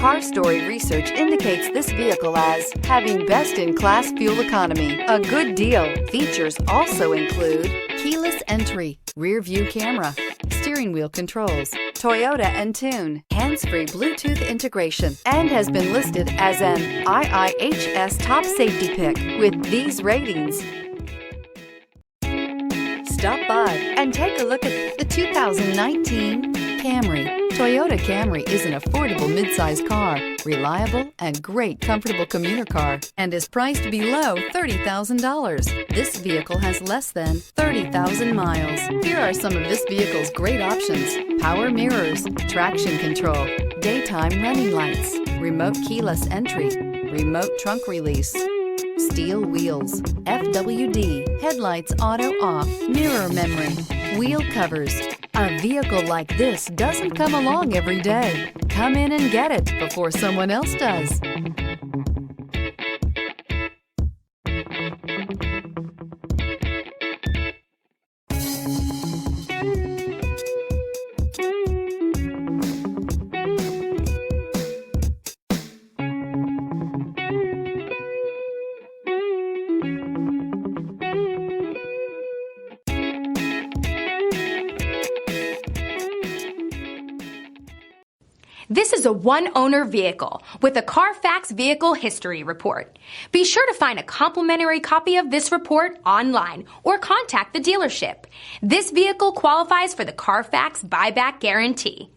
Car Story research indicates this vehicle as having best-in-class fuel economy. A good deal. Features also include keyless entry, rear view camera, steering wheel controls, Toyota Entune, hands-free Bluetooth integration, and has been listed as an IIHS top safety pick with these ratings. Stop by and take a look at the 2019 Camry. Toyota Camry is an affordable midsize car, reliable and great comfortable commuter car, and is priced below $30,000. This vehicle has less than 30,000 miles. Here are some of this vehicle's great options: power mirrors, traction control, daytime running lights, remote keyless entry, remote trunk release, steel wheels, FWD, headlights auto off, mirror memory, wheel covers. A vehicle like this doesn't come along every day. Come in and get it before someone else does. This is a one-owner vehicle with a Carfax Vehicle History Report. Be sure to find a complimentary copy of this report online or contact the dealership. This vehicle qualifies for the Carfax Buyback Guarantee.